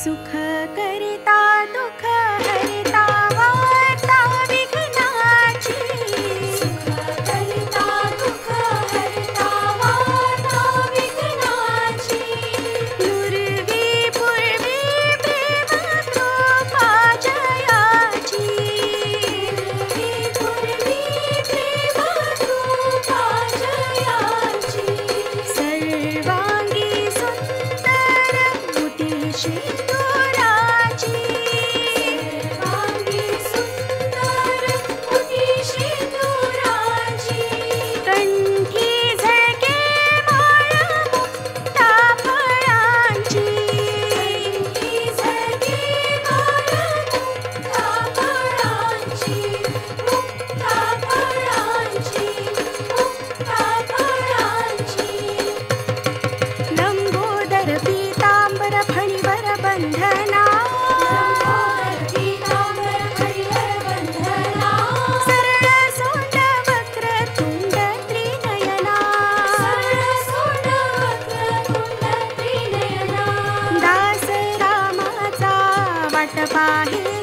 सुख करिता दुःख हरिता वार्ता विघ्नाची सुख करिता दुःख हरिता वार्ता विघ्नाची नुरवी पूर्वी प्रेम कृपा जयाची नुरवी पूर्वी प्रेम कृपा जयाची सर्वांगी सुंदर मुठीशी पाहे